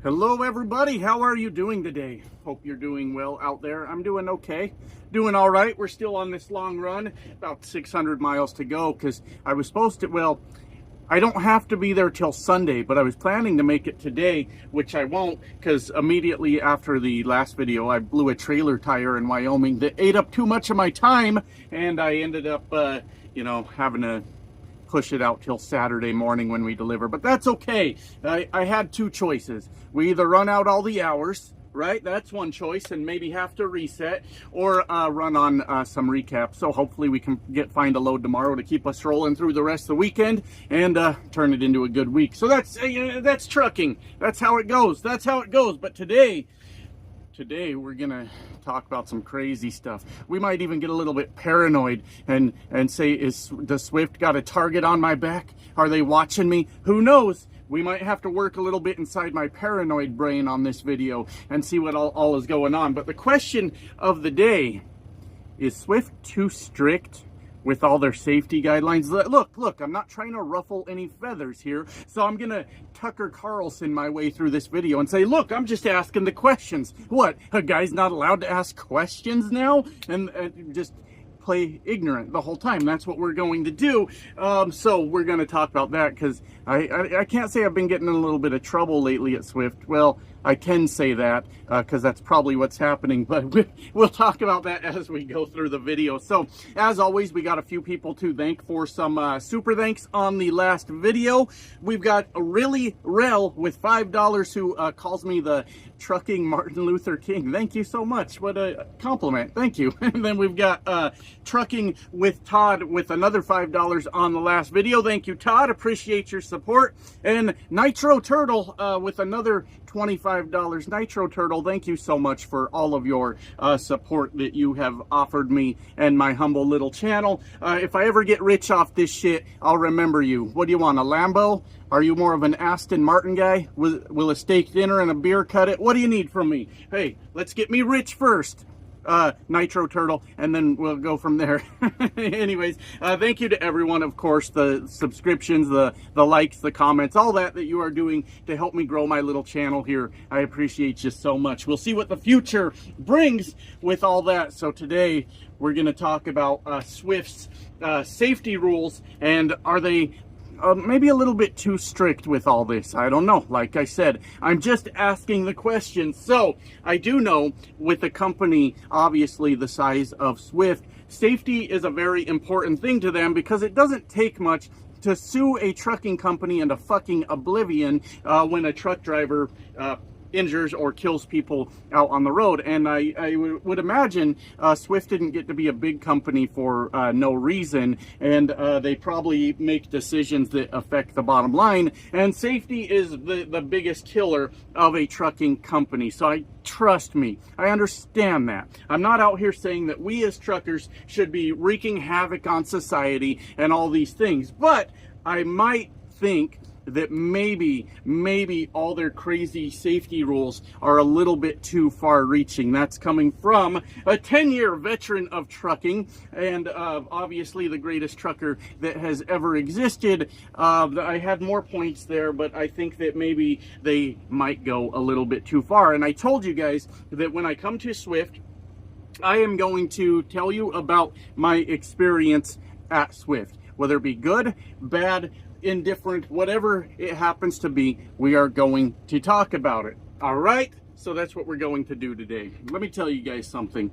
Hello everybody, how are you doing today? Hope you're doing well out there. I'm doing okay, doing all right. We're still on this long run, about 600 miles to go, because I was supposed to, well, I don't have to be there till Sunday, but I was planning to make it today, which I won't, because immediately after the last video, I blew a trailer tire in Wyoming that ate up too much of my time, and I ended up, having to push it out till Saturday morning when we deliver. But that's okay. I had two choices. We either run out all the hours, right? That's one choice, and maybe have to reset, or run on some recap. So hopefully we can find a load tomorrow to keep us rolling through the rest of the weekend and turn it into a good week. So that's trucking. That's how it goes. That's how it goes. But today we're gonna talk about some crazy stuff. We might even get a little bit paranoid and say, does Swift got a target on my back? Are they watching me? Who knows? We might have to work a little bit inside my paranoid brain on this video and see what all is going on. But the question of the day, is Swift too strict with all their safety guidelines? Look, I'm not trying to ruffle any feathers here, so I'm gonna Tucker Carlson my way through this video and say, look, I'm just asking the questions. What, a guy's not allowed to ask questions now? And just play ignorant the whole time. That's what we're going to do. So we're going to talk about that, because I can't say I've been getting in a little bit of trouble lately at Swift. Well, I can say that because that's probably what's happening, but we'll talk about that as we go through the video. So as always, we got a few people to thank for some super thanks on the last video. We've got a really Rel with $5 who calls me the trucking Martin Luther King. Thank you so much. What a compliment. Thank you. And then we've got trucking with Todd with another $5 on the last video. Thank you, Todd. Appreciate your support. And Nitro Turtle with another $25. Nitro Turtle, thank you so much for all of your support that you have offered me and my humble little channel. If I ever get rich off this shit, I'll remember you. What do you want, a Lambo? Are you more of an Aston Martin guy? Will a steak dinner and a beer cut it? What do you need from me? Hey, let's get me rich first. Nitro Turtle, and then we'll go from there. Anyways, thank you to everyone, of course, the subscriptions, the likes, the comments, all that you are doing to help me grow my little channel here. I appreciate you so much. We'll see what the future brings with all that. So today we're going to talk about Swift's safety rules, and are they maybe a little bit too strict with all this? I don't know. Like I said, I'm just asking the question. So I do know with a company, obviously the size of Swift, safety is a very important thing to them, because it doesn't take much to sue a trucking company into fucking oblivion when a truck driver injures or kills people out on the road. And I would imagine Swift didn't get to be a big company for no reason, and they probably make decisions that affect the bottom line, and safety is the biggest killer of a trucking company. So trust me, I understand that. I'm not out here saying that we as truckers should be wreaking havoc on society and all these things, but I might think that maybe all their crazy safety rules are a little bit too far reaching. That's coming from a 10-year veteran of trucking, and obviously the greatest trucker that has ever existed. I had more points there, but I think that maybe they might go a little bit too far. And I told you guys that when I come to Swift, I am going to tell you about my experience at Swift, whether it be good, bad, indifferent, whatever it happens to be. We are going to talk about it. All right, so that's what we're going to do today. Let me tell you guys something.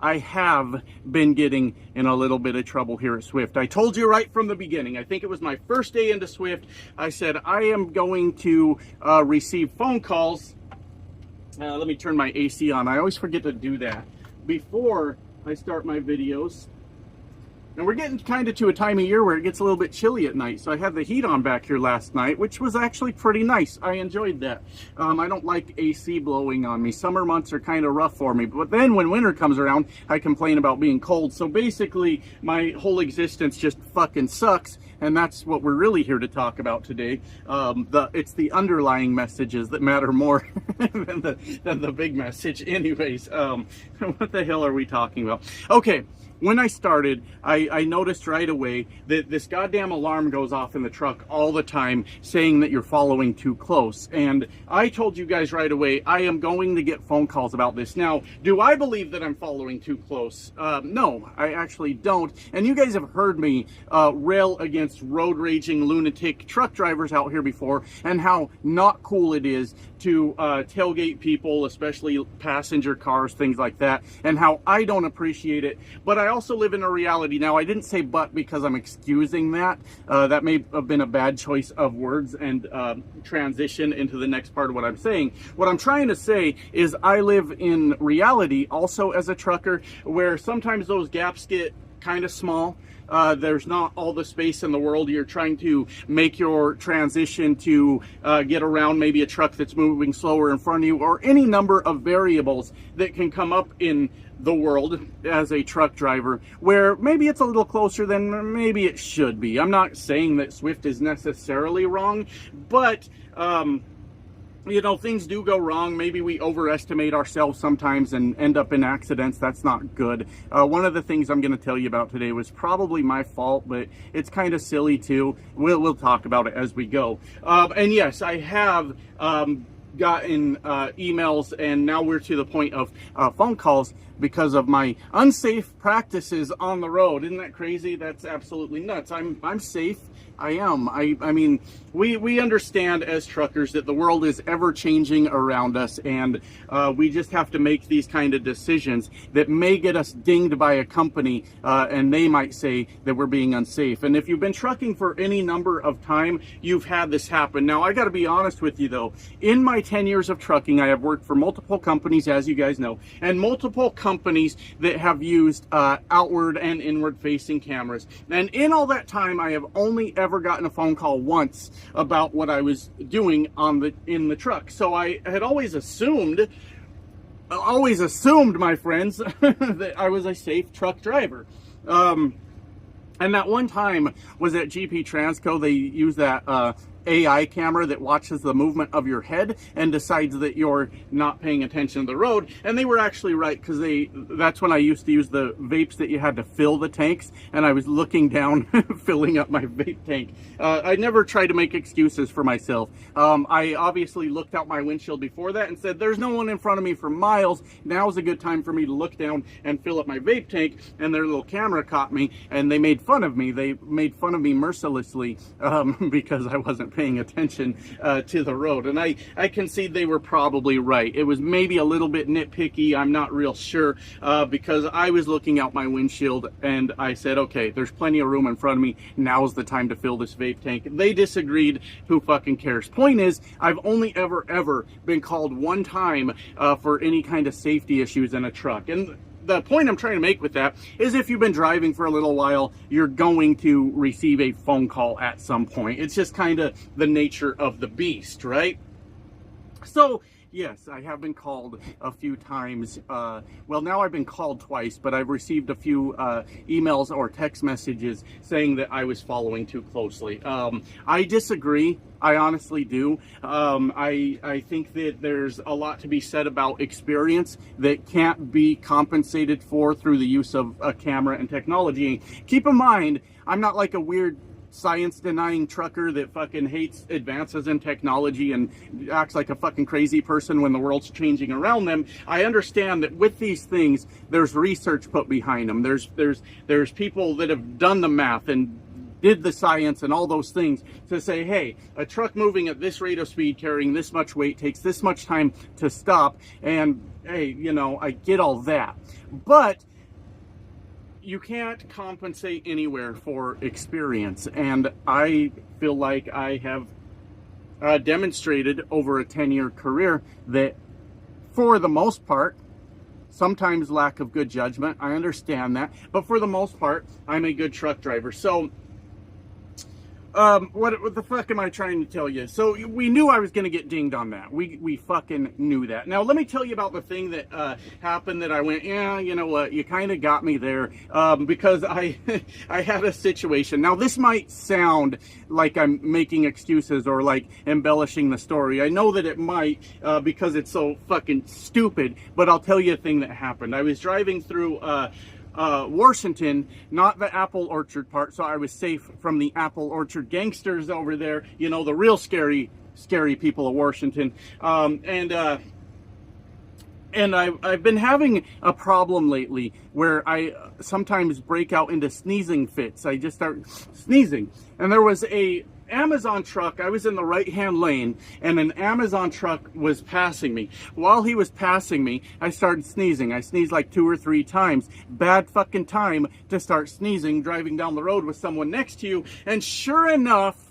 I have been getting in a little bit of trouble here at Swift. I told you right from the beginning. I think it was my first day into Swift. I said I am going to receive phone calls. Let me turn my AC on. I always forget to do that before I start my videos. And we're getting kind of to a time of year where it gets a little bit chilly at night. So I had the heat on back here last night, which was actually pretty nice. I enjoyed that. I don't like AC blowing on me. Summer months are kind of rough for me. But then when winter comes around, I complain about being cold. So basically, my whole existence just fucking sucks. And that's what we're really here to talk about today. It's the underlying messages that matter more. than the big message. Anyways, what the hell are we talking about? Okay. When I started, I noticed right away that this goddamn alarm goes off in the truck all the time saying that you're following too close. And I told you guys right away, I am going to get phone calls about this. Now, do I believe that I'm following too close? No, I actually don't. And you guys have heard me rail against road raging lunatic truck drivers out here before, and how not cool it is to tailgate people, especially passenger cars, things like that, and how I don't appreciate it. But I also live in a reality. Now, I didn't say but because I'm excusing that. That may have been a bad choice of words and transition into the next part of what I'm saying. What I'm trying to say is I live in reality also as a trucker, where sometimes those gaps get kind of small. There's not all the space in the world. You're trying to make your transition to get around maybe a truck that's moving slower in front of you, or any number of variables that can come up in the world as a truck driver, where maybe it's a little closer than maybe it should be. I'm not saying that Swift is necessarily wrong, but you know, things do go wrong. Maybe we overestimate ourselves sometimes and end up in accidents. That's not good. One of the things I'm going to tell you about today was probably my fault, but it's kind of silly too. We'll talk about it as we go. And yes, I have gotten emails, and now we're to the point of phone calls because of my unsafe practices on the road. Isn't that crazy? That's absolutely nuts. I'm safe. I am. I mean, we understand as truckers that the world is ever changing around us, and we just have to make these kind of decisions that may get us dinged by a company, and they might say that we're being unsafe. And if you've been trucking for any number of time, you've had this happen. Now, I got to be honest with you though. In my 10 years of trucking, I have worked for multiple companies, as you guys know, and multiple companies that have used outward and inward facing cameras. And in all that time, I have only ever gotten a phone call once about what I was doing in the truck. So I had always assumed, my friends, that I was a safe truck driver. And that one time was at GP Transco. They use that AI camera that watches the movement of your head and decides that you're not paying attention to the road. And they were actually right, because that's when I used to use the vapes that you had to fill the tanks, and I was looking down filling up my vape tank. I never tried to make excuses for myself. I obviously looked out my windshield before that and said, there's no one in front of me for miles. Now's a good time for me to look down and fill up my vape tank. And their little camera caught me, and they made fun of me. They made fun of me mercilessly because I wasn't paying attention to the road. And I concede they were probably right. It was maybe a little bit nitpicky. I'm not real sure, because I was looking out my windshield and I said, okay, there's plenty of room in front of me. Now's the time to fill this vape tank. They disagreed. Who fucking cares? Point is, I've only ever been called one time for any kind of safety issues in a truck. And the point I'm trying to make with that is, if you've been driving for a little while, you're going to receive a phone call at some point. It's just kind of the nature of the beast, right? So yes, I have been called a few times. Well, now I've been called twice, but I've received a few emails or text messages saying that I was following too closely. I disagree. I honestly do. I think that there's a lot to be said about experience that can't be compensated for through the use of a camera and technology. Keep in mind, I'm not like a weird science-denying trucker that fucking hates advances in technology and acts like a fucking crazy person when the world's changing around them. I understand that with these things, there's research put behind them. There's people that have done the math and did the science and all those things to say, hey, a truck moving at this rate of speed, carrying this much weight, takes this much time to stop. And hey, you know, I get all that. But you can't compensate anywhere for experience. And I feel like I have demonstrated over a 10-year career that, for the most part, sometimes lack of good judgment, I understand that, but for the most part, I'm a good truck driver. So what the fuck am I trying to tell you? So we knew I was going to get dinged on that. We fucking knew that. Now let me tell you about the thing that happened that I went, yeah, you know what, you kind of got me there, because I I had a situation. Now this might sound like I'm making excuses or like embellishing the story. I know that it might, because it's so fucking stupid, but I'll tell you a thing that happened. I was driving through Washington, not the apple orchard part, so I was safe from the apple orchard gangsters over there, you know, the real scary people of Washington. And I've been having a problem lately where I sometimes break out into sneezing fits. I just start sneezing. And there was a Amazon truck. I was in the right-hand lane, and an Amazon truck was passing me. While he was passing me, I started sneezing. I sneezed like 2 or 3 times. Bad fucking time to start sneezing, driving down the road with someone next to you. And sure enough,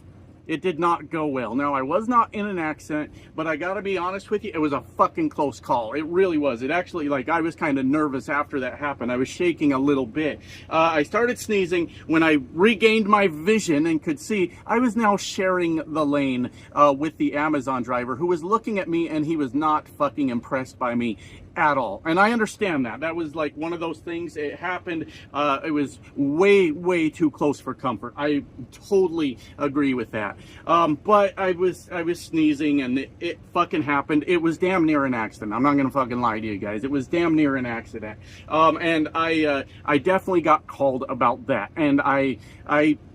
it did not go well. Now, I was not in an accident, but I gotta be honest with you, it was a fucking close call. It really was. It actually, like, I was kind of nervous after that happened. I was shaking a little bit. I started sneezing. When I regained my vision and could see, I was now sharing the lane with the Amazon driver, who was looking at me, and he was not fucking impressed by me at all. And I understand that. That was like one of those things. It happened. It was way too close for comfort. I totally agree with that. But I was sneezing, and it fucking happened. It was damn near an accident. I'm not gonna fucking lie to you guys. It was damn near an accident. And I definitely got called about that, and I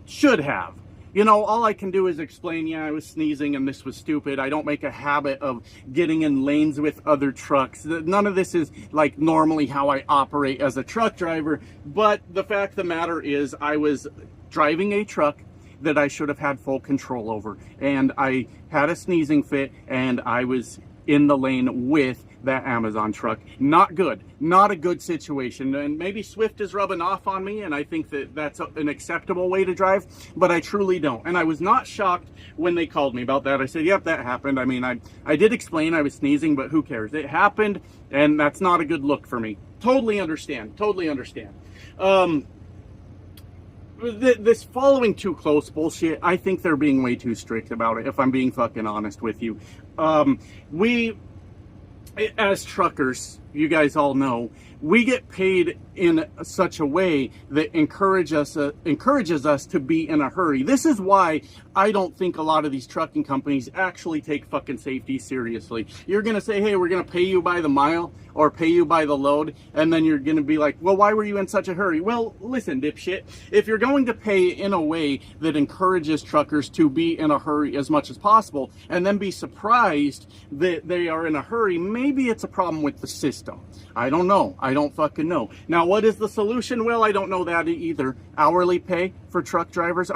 should have. You know, all I can do is explain, yeah, I was sneezing and this was stupid. I don't make a habit of getting in lanes with other trucks. None of this is like normally how I operate as a truck driver. But the fact of the matter is, I was driving a truck that I should have had full control over. And I had a sneezing fit, and I was in the lane with that Amazon truck. Not good. Not a good situation. And maybe Swift is rubbing off on me, and I think that that's an acceptable way to drive, but I truly don't. And I was not shocked when they called me about that. I said, yep, that happened. I mean, I did explain I was sneezing, but who cares? It happened, and that's not a good look for me. Totally understand. Totally understand. This following too close bullshit, I think they're being way too strict about it, if I'm being fucking honest with you. We, as truckers, you guys all know, we get paid in such a way that encourages us to be in a hurry. This is why I don't think a lot of these trucking companies actually take fucking safety seriously. You're going to say, hey, we're going to pay you by the mile or pay you by the load, and then you're going to be like, well, why were you in such a hurry? Well, listen, dipshit, if you're going to pay in a way that encourages truckers to be in a hurry as much as possible, and then be surprised that they are in a hurry, maybe it's a problem with the system. I don't know. I don't fucking know. Now, what is the solution? Well, I don't know that either. Hourly pay for truck drivers?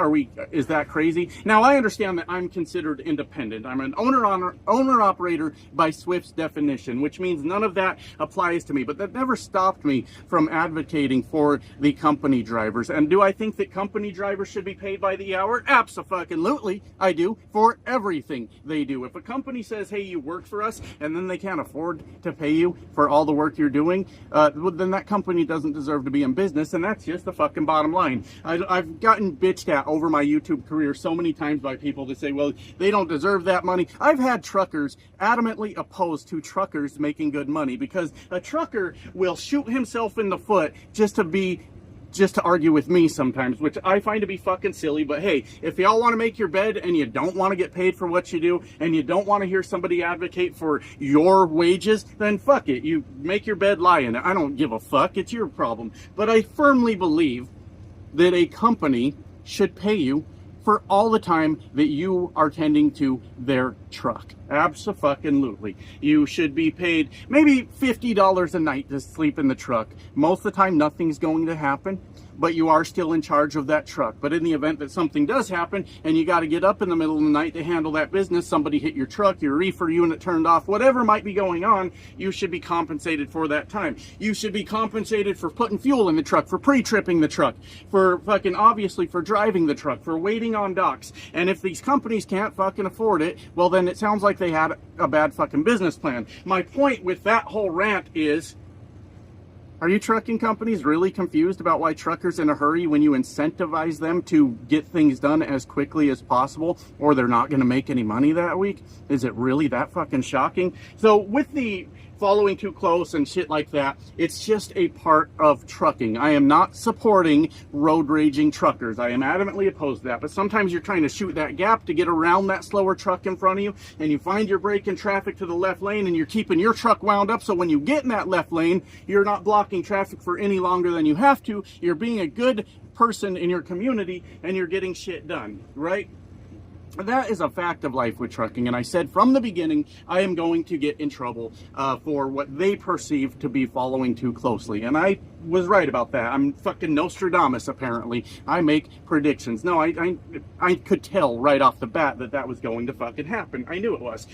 Is that crazy? Now, I understand that I'm considered independent. I'm an owner-operator by Swift's definition, which means none of that applies to me. But that never stopped me from advocating for the company drivers. And do I think that company drivers should be paid by the hour? Abso-fucking-lutely, I do, for everything they do. If a company says, hey, you work for us, and then they can't afford to pay you for all the work you're doing, then that company doesn't deserve to be in business, and that's just the fucking bottom line. I've gotten bitched at over my YouTube career so many times by people that say, well, they don't deserve that money. I've had truckers adamantly opposed to truckers making good money, because a trucker will shoot himself in the foot just to argue with me sometimes, which I find to be fucking silly. But hey, if y'all want to make your bed and you don't want to get paid for what you do, and you don't want to hear somebody advocate for your wages, then fuck it. You make your bed, lie in it. I don't give a fuck. It's your problem. But I firmly believe that a company should pay you for all the time that you are tending to their truck. Abso-fucking-lutely. You should be paid maybe $50 a night to sleep in the truck. Most of the time, nothing's going to happen, but you are still in charge of that truck. But in the event that something does happen, and you got to get up in the middle of the night to handle that business, somebody hit your truck, your reefer unit turned off, whatever might be going on, you should be compensated for that time. You should be compensated for putting fuel in the truck, for pre-tripping the truck, for fucking, obviously, for driving the truck, for waiting on docks. And if these companies can't fucking afford it, well, then it sounds like they had a bad fucking business plan. My point with that whole rant is, Are you trucking companies really confused about why truckers in a hurry when you incentivize them to get things done as quickly as possible, or they're not going to make any money that week? Is it really that fucking shocking? So with the following too close and shit like that, it's just a part of trucking. I am not supporting road raging truckers. I am adamantly opposed to that. But sometimes you're trying to shoot that gap to get around that slower truck in front of you, and you find your brake in traffic to the left lane, and you're keeping your truck wound up, so when you get in that left lane, you're not blocking traffic for any longer than you have to. You're being a good person in your community, and you're getting shit done, right? That is a fact of life with trucking, and I said from the beginning I am going to get in trouble for what they perceive to be following too closely, and I was right about that. I'm fucking Nostradamus, apparently. I make predictions. No, I could tell right off the bat that that was going to fucking happen. I knew it was.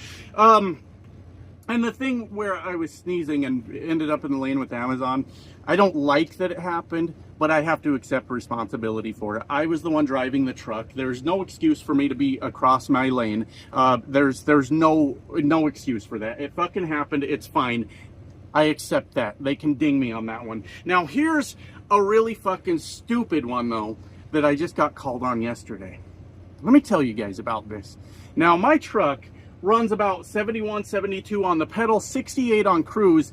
And the thing where I was sneezing and ended up in the lane with Amazon, I don't like that it happened, but I have to accept responsibility for it. I was the one driving the truck. There's no excuse for me to be across my lane. There's no excuse for that. It fucking happened. It's fine. I accept that. They can ding me on that one. Now, here's a really fucking stupid one, though, that I just got called on yesterday. Let me tell you guys about this. Now, my truck runs about 71, 72 on the pedal, 68 on cruise.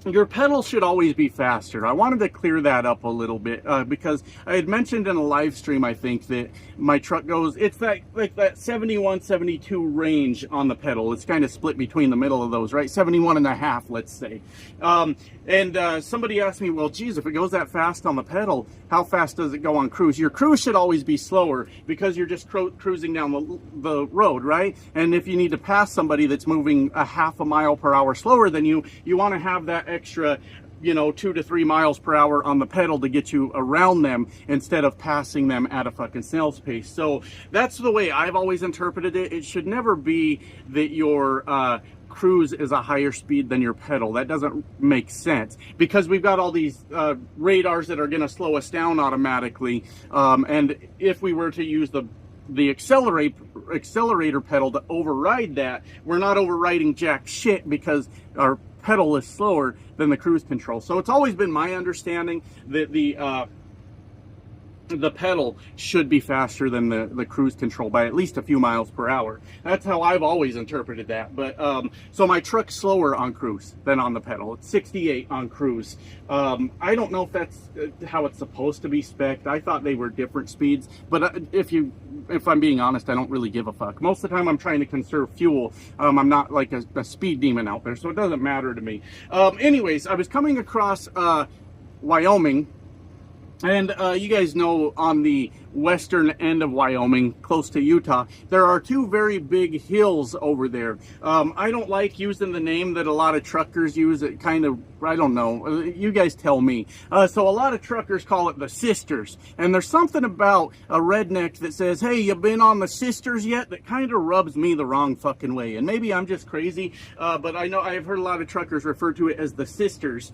Your pedal should always be faster. I wanted to clear that up a little bit because I had mentioned in a live stream, I think, that my truck goes, it's that like that 71, 72 range on the pedal. It's kind of split between the middle of those, right? 71 and a half, let's say. Somebody asked me, well, geez, if it goes that fast on the pedal, how fast does it go on cruise? Your cruise should always be slower because you're just cruising down the road, right? And if you need to pass somebody that's moving a half a mile per hour slower than you, you want to have that extra, 2 to 3 miles per hour on the pedal to get you around them instead of passing them at a fucking snail's pace. So that's the way I've always interpreted it. It should never be that your cruise is a higher speed than your pedal. That doesn't make sense because we've got all these radars that are going to slow us down automatically. And if we were to use the accelerator pedal to override that, we're not overriding jack shit because our pedal is slower than the cruise control. So it's always been my understanding that the pedal should be faster than the cruise control by at least a few miles per hour. That's how I've always interpreted that. But so my truck's slower on cruise than on the pedal. It's 68 on cruise. I don't know if that's how it's supposed to be spec'd. I thought they were different speeds, but if I'm being honest, I don't really give a fuck. Most of the time I'm trying to conserve fuel. I'm not like a speed demon out there, so it doesn't matter to me. Anyways, I was coming across Wyoming. And you guys know on the western end of Wyoming, close to Utah, there are two very big hills over there. I don't like using the name that a lot of truckers use. It kind of, I don't know, you guys tell me. So a lot of truckers call it the Sisters. And there's something about a redneck that says, hey, you been on the Sisters yet? That kind of rubs me the wrong fucking way. And maybe I'm just crazy, but I know I've heard a lot of truckers refer to it as the Sisters.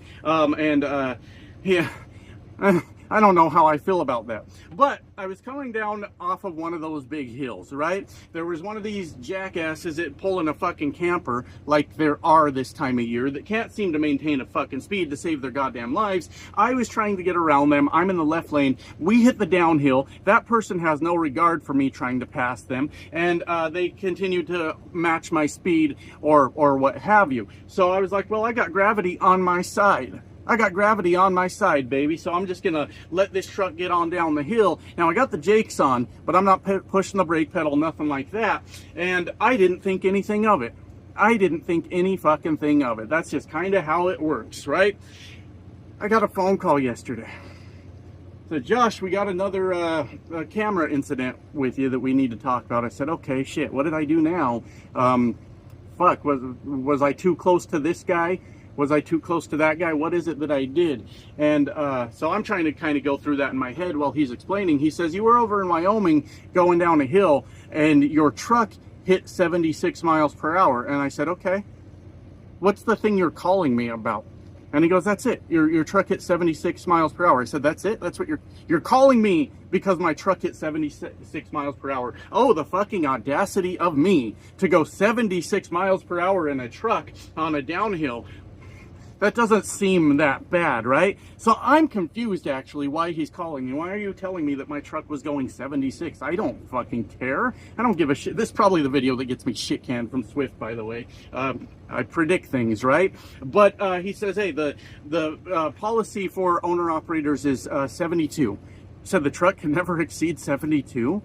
Yeah. I don't know how I feel about that. But I was coming down off of one of those big hills, right? There was one of these jackasses that pulling a fucking camper, like there are this time of year, that can't seem to maintain a fucking speed to save their goddamn lives. I was trying to get around them. I'm in the left lane. We hit the downhill. That person has no regard for me trying to pass them. And they continue to match my speed or what have you. So I was like, well, I got gravity on my side. I got gravity on my side, baby, so I'm just going to let this truck get on down the hill. Now, I got the jakes on, but I'm not pushing the brake pedal, nothing like that. And I didn't think anything of it. I didn't think any fucking thing of it. That's just kind of how it works, right? I got a phone call yesterday. So, Josh, we got another camera incident with you that we need to talk about. I said, okay, shit, what did I do now? Fuck, was I too close to this guy? Was I too close to that guy? What is it that I did? And so I'm trying to kind of go through that in my head while he's explaining. He says, you were over in Wyoming going down a hill and your truck hit 76 miles per hour. And I said, okay, what's the thing you're calling me about? And he goes, that's it. Your truck hit 76 miles per hour. I said, that's it? That's what you're calling me because my truck hit 76 miles per hour. Oh, the fucking audacity of me to go 76 miles per hour in a truck on a downhill. That doesn't seem that bad, right? So I'm confused, actually, why he's calling me. Why are you telling me that my truck was going 76? I don't fucking care. I don't give a shit. This is probably the video that gets me shit canned from Swift, by the way. I predict things, right? But he says, hey, the policy for owner-operators is 72. Said the truck can never exceed 72.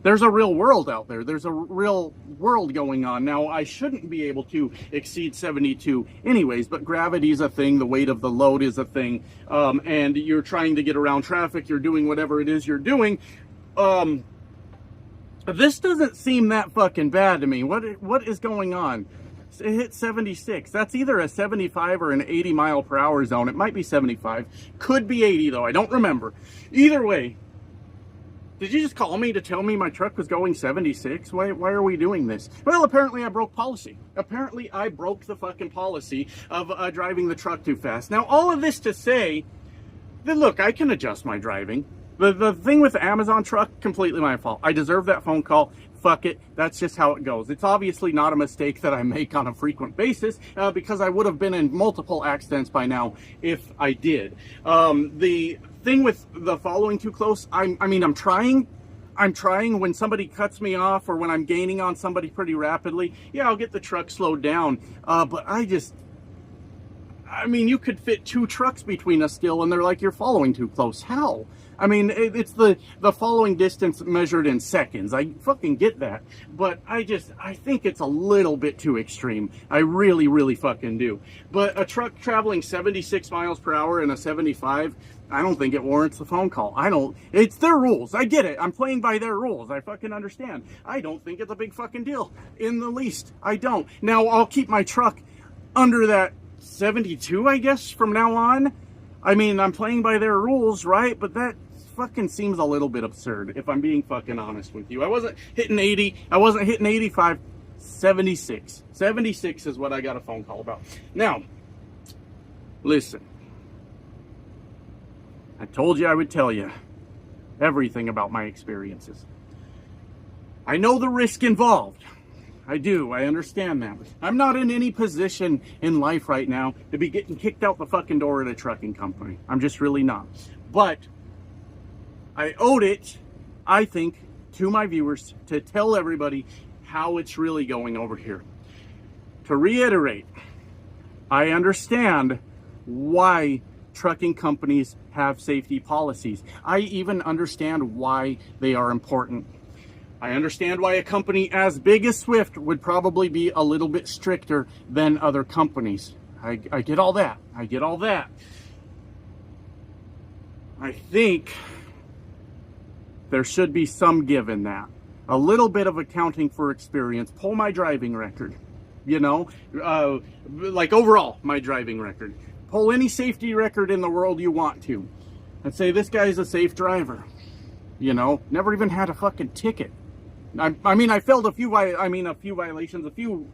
There's a real world out there. There's a real world going on. Now, I shouldn't be able to exceed 72 anyways, but gravity is a thing. The weight of the load is a thing. And you're trying to get around traffic. You're doing whatever it is you're doing. This doesn't seem that fucking bad to me. What is going on? It hit 76. That's either a 75 or an 80 mile per hour zone. It might be 75. Could be 80 though. I don't remember. Either way, did you just call me to tell me my truck was going 76? Why are we doing this? Well, apparently I broke policy. Apparently I broke the fucking policy of driving the truck too fast. Now, all of this to say that, look, I can adjust my driving. The thing with the Amazon truck, completely my fault. I deserve that phone call. Fuck it. That's just how it goes. It's obviously not a mistake that I make on a frequent basis because I would have been in multiple accidents by now if I did. The thing with the following too close, I'm trying when somebody cuts me off or when I'm gaining on somebody pretty rapidly. Yeah, I'll get the truck slowed down. But you could fit 2 trucks between us still and they're like, you're following too close. How? I mean, it's the following distance measured in seconds. I fucking get that. But I think it's a little bit too extreme. I really, really fucking do. But a truck traveling 76 miles per hour in a 75, I don't think it warrants the phone call. It's their rules. I get it. I'm playing by their rules. I fucking understand. I don't think it's a big fucking deal in the least. I don't. Now, I'll keep my truck under that 72, I guess, from now on. I mean, I'm playing by their rules, right? But that fucking seems a little bit absurd, if I'm being fucking honest with you. I wasn't hitting 80. I wasn't hitting 85. 76. 76 is what I got a phone call about. Now, listen. I told you I would tell you everything about my experiences. I know the risk involved. I do. I understand that. I'm not in any position in life right now to be getting kicked out the fucking door at a trucking company. I'm just really not. But I owed it, I think, to my viewers to tell everybody how it's really going over here. To reiterate, I understand why trucking companies have safety policies. I even understand why they are important. I understand why a company as big as Swift would probably be a little bit stricter than other companies. I get all that. I get all that. I think there should be some give in that. A little bit of accounting for experience. Pull my driving record. Like overall, my driving record. Pull any safety record in the world you want to. And say, this guy's a safe driver. Never even had a fucking ticket. I failed a few violations, a few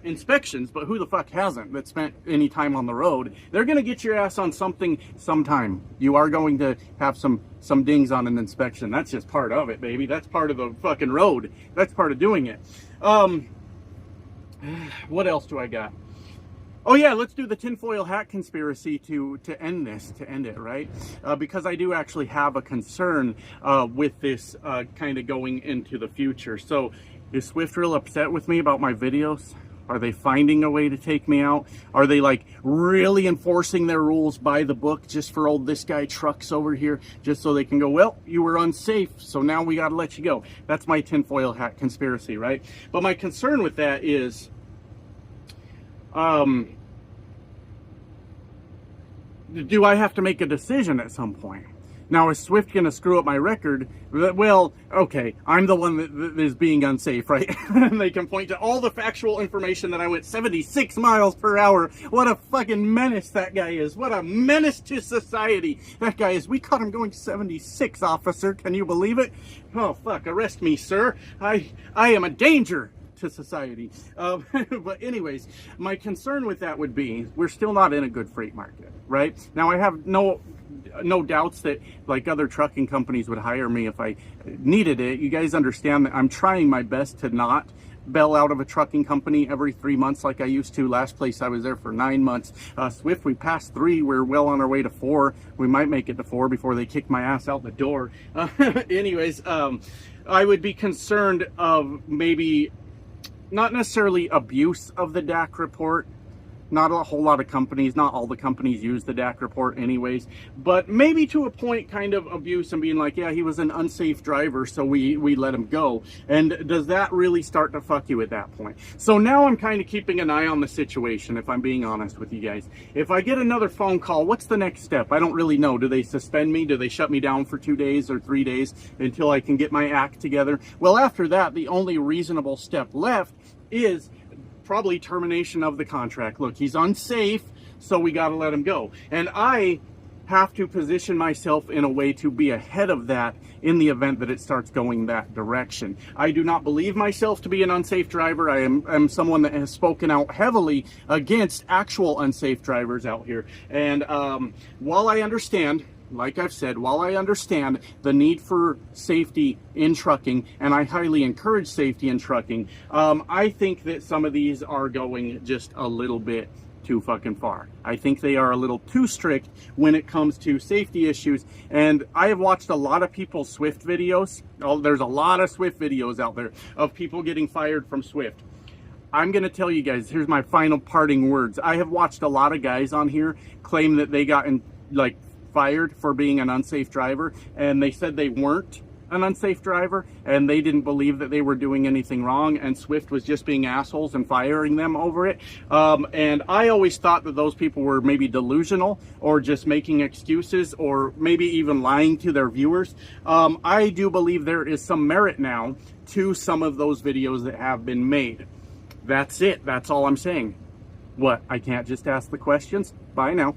inspections, but who the fuck hasn't that spent any time on the road? They're going to get your ass on something sometime. You are going to have some dings on an inspection. That's just part of it, baby. That's part of the fucking road. That's part of doing it. What else do I got? Oh yeah, let's do the tinfoil hat conspiracy to end it, right? Because I do actually have a concern with this kind of going into the future. So is Swift real upset with me about my videos? Are they finding a way to take me out? Are they like really enforcing their rules by the book just for old this guy trucks over here, just so they can go, well, you were unsafe, so now we got to let you go. That's my tinfoil hat conspiracy, right? But my concern with that is, do I have to make a decision at some point? Now, is Swift going to screw up my record? Well, okay, I'm the one that is being unsafe, right? And they can point to all the factual information that I went 76 miles per hour. What a fucking menace that guy is. What a menace to society that guy is. We caught him going 76, officer. Can you believe it? Oh, fuck, arrest me, sir. I am a danger to society. But anyways, my concern with that would be, we're still not in a good freight market, right? Now, I have no doubts that like other trucking companies would hire me if I needed it. You guys understand that I'm trying my best to not bail out of a trucking company every 3 months like I used to. Last place I was there for 9 months. Swift, we passed 3. We're well on our way to 4. We might make it to 4 before they kick my ass out the door. Anyways, I would be concerned of maybe not necessarily abuse of the DAC report. Not a whole lot of companies, not all the companies use the DAC report anyways, but maybe to a point kind of abuse and being like, yeah, he was an unsafe driver, so we let him go. And does that really start to fuck you at that point? So now I'm kind of keeping an eye on the situation, if I'm being honest with you guys. If I get another phone call, what's the next step? I don't really know. Do they suspend me? Do they shut me down for 2 days or 3 days until I can get my act together? Well, after that, the only reasonable step left is probably termination of the contract. Look, he's unsafe, so we got to let him go. And I have to position myself in a way to be ahead of that in the event that it starts going that direction. I do not believe myself to be an unsafe driver. I am someone that has spoken out heavily against actual unsafe drivers out here. And while I understand, like I've said, while I understand the need for safety in trucking, and I highly encourage safety in trucking, I think that some of these are going just a little bit too fucking far. I think they are a little too strict when it comes to safety issues. And I have watched a lot of people's Swift videos. Oh, there's a lot of Swift videos out there of people getting fired from Swift. I'm going to tell you guys, here's my final parting words. I have watched a lot of guys on here claim that they got fired for being an unsafe driver, and they said they weren't an unsafe driver, and they didn't believe that they were doing anything wrong, and Swift was just being assholes and firing them over it. And I always thought that those people were maybe delusional or just making excuses or maybe even lying to their viewers. I do believe there is some merit now to some of those videos that have been made. That's it. That's all I'm saying. What? I can't just ask the questions? Bye now.